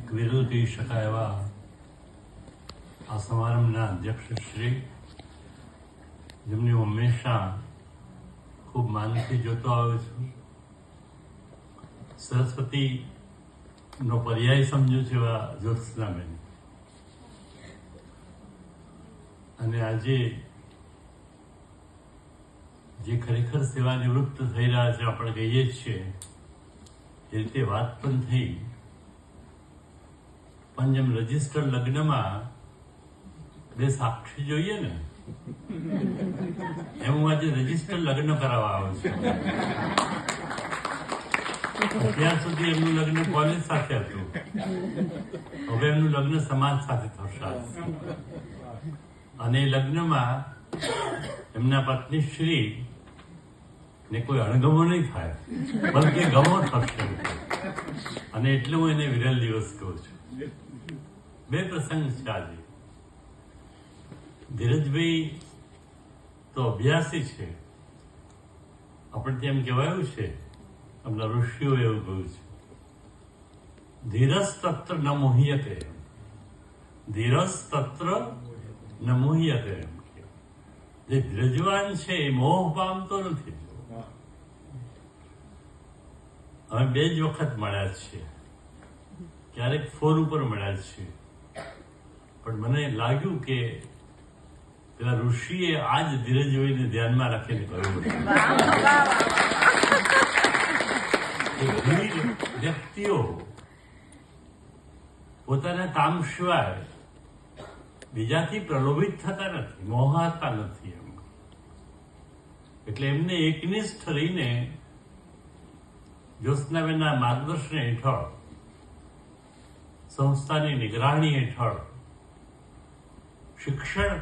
એક વિરલ કહી શકાય એવા આ સમારંભના અધ્યક્ષ શ્રી, જેમની હું હંમેશા ખૂબ માનથી જોતો આવ્યો છું, સરસ્વતીનો પર્યાય સમજુ છું એવા જ્યોત્સનાબેન, અને આજે જે ખરેખર સેવા નિવૃત્ત થઈ રહ્યા છે આપણે કહીએ છીએ એ રીતે વાત પણ થઈ. પણ જેમ રજિસ્ટર લગ્નમાં બે સાક્ષી જોઈએ ને, એમ હું આજે રજિસ્ટર લગ્ન કરાવવા આવ્યો છું. અત્યાર સુધી એમનું લગ્ન કોલેજ સાથે હતું, હવે એમનું લગ્ન સમાજ સાથે થશે. અને લગ્નમાં એમના પત્ની શ્રી ને કોઈ અણગમો નહીં થાય, બલકે ગમો થશે. અને એટલે હું એને વિરલ દિવસ કહું છું. બે પ્રસંગ છે આજે. ધીરજભાઈ તો અભ્યાસી છે, આપણે તેમ કહેવાયું છે, આપણા ઋષિઓ એવું કહ્યું છે, ધીરસ તત્ર ન મોહ્યતે, ધીરસ તત્ર ન મોહ્યતે. જે ધીરજવાન છે એ મોહ પામતો નથી. અમે બે જ વખત મળ્યા છીએ, ક્યારેક ફોન ઉપર મળ્યા છીએ, પણ મને લાગ્યું કે પેલા ઋષિએ આ જ ધીરજભાઈને ધ્યાનમાં રાખીને કહ્યું કે ધીર વ્યક્તિઓ પોતાના કામ સિવાય બીજાથી પ્રલોભિત થતા નથી, મોહાતા નથી. એમ એટલે એમને એકનિષ્ઠ રહીને જ્યોત્સનાબેનના માર્ગદર્શન હેઠળ, સંસ્થાની નિગરાણી હેઠળ શિક્ષણ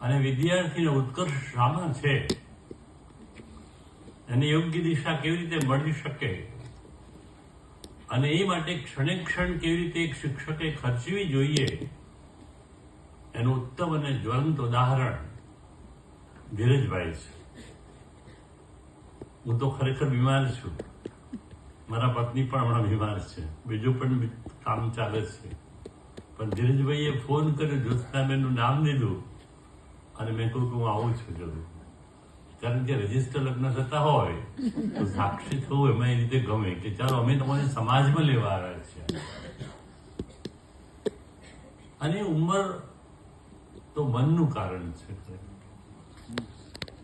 અને વિદ્યાર્થીનો ઉત્કર્ષ શામાં છે, એને યોગ્ય દિશા કેવી રીતે મળી શકે, અને એ માટે ક્ષણે ક્ષણ કેવી રીતે એક શિક્ષકે ખર્ચવી જોઈએ, એનું ઉત્તમ અને જ્વલંત ઉદાહરણ ધીરજભાઈ છે. હું તો ખરેખર બીમાર છું, મારા પત્ની પણ હમણાં બીમાર છે, બીજું પણ કામ ચાલે છે. પણ ધીરજભાઈએ ફોન કર્યો, જ્યોત્સનાબેનનું નામ લીધું, અને મેં કહ્યું કે હું આવું છું જરૂર. કારણ કે રજિસ્ટર લગ્ન થતા હોય તો સાક્ષી થવું એમાં એ રીતે ગમે કે ચાલો અમે તમારી સમાજમાં લેવા આવ્યા છીએ. અને ઉંમર તો મનનું કારણ છે.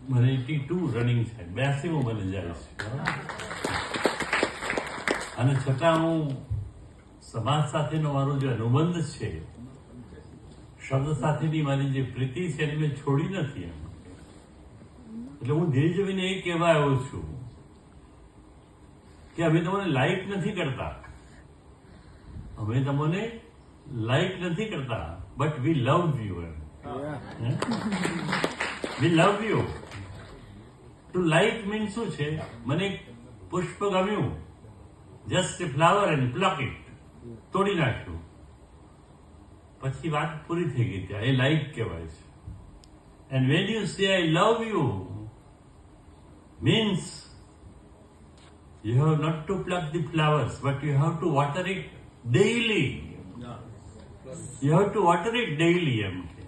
મને 82 રનિંગ છે, 82 મને જાય છે, અને છતાં હું સમાજ સાથેનો મારો જે અનુબંધ છે, શબ્દ સાથેની મારી જે પ્રીતિ છે એને મેં છોડી નથી. એમ એટલે હું ધીરજભાઈને એ કહેવા આવ્યો છું કે અમે તમને લાઈક નથી કરતા, અમે તમને લાઈક નથી કરતા, બટ વી લવ યુ. એમ we love you. To like mean શું છે? મને પુષ્પ ગમ્યું, just a flower and pluck it, તોડી નાખ્યું, પછી વાત પૂરી થઈ ગઈ. ત્યાં એ લાઈક કહેવાય છે. And when you say I love you means you have not to pluck the flowers, but you have to water it daily. You have to water it daily. એમ કે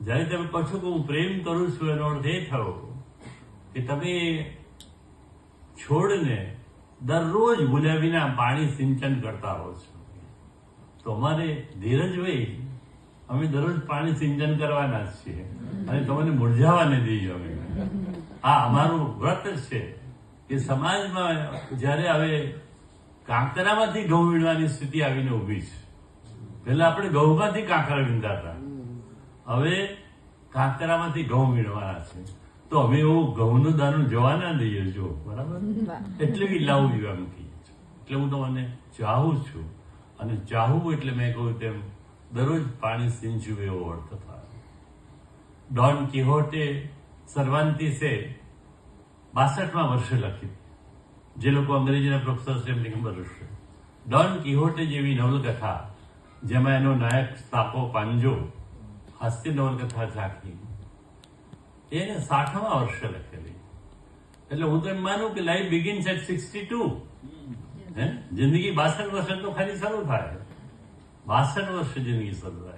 જ્યારે તમે કહો છો કે હું પ્રેમ કરું છું, એનો અર્થ એ થયો કે તમે છોડને દરરોજ ભૂલ્યા વિના પાણી સિંચન કરતા હો છો. તો અમારે ધીરજભાઈ, અમે દરરોજ પાણી સિંચન કરવાના જ છીએ, અને તમને મૂરઝાવા નહીં દઈએ. અમે આ અમારું વ્રત છે કે સમાજમાં જયારે હવે કાંકરામાંથી ઘઉં વીણવાની સ્થિતિ આવીને ઉભી છે. પહેલા આપણે ઘઉંમાંથી કાંકરા વીણતા હતા, હવે કાંકરામાંથી ઘઉં વીણવાના છે. તો અમે એવું ઘઉંનું દાણું જવા ના દઈએ. જો બરાબર, એટલે બી લાવું એમ કહીએ. એટલે હું તમને ચાહું છું, અને ચાહવું એટલે મેં કહ્યું તેમ દરરોજ પાણી સિંચવું એવો અર્થ થાય. ડોન કિહોટે સર્વાન્તીસે 62માં વર્ષે લખી. જે લોકો અંગ્રેજીના પ્રોફેસર છે એમને ખબર હશે. ડોન કિહોટે જેવી નવલકથા, જેમાં એનો નાયક સાપો પાંજો, હાસ્ય નવલકથા ઝાંખી, એને 60મા વર્ષે લખેલી. એટલે હું તો એમ માનું કે લાઈફ બિગિન્સ એટ 62. હે જિંદગી 62 વર્ષ તો ખાલી શરૂ થાય, 62 વર્ષ જિંદગી શરૂ થાય.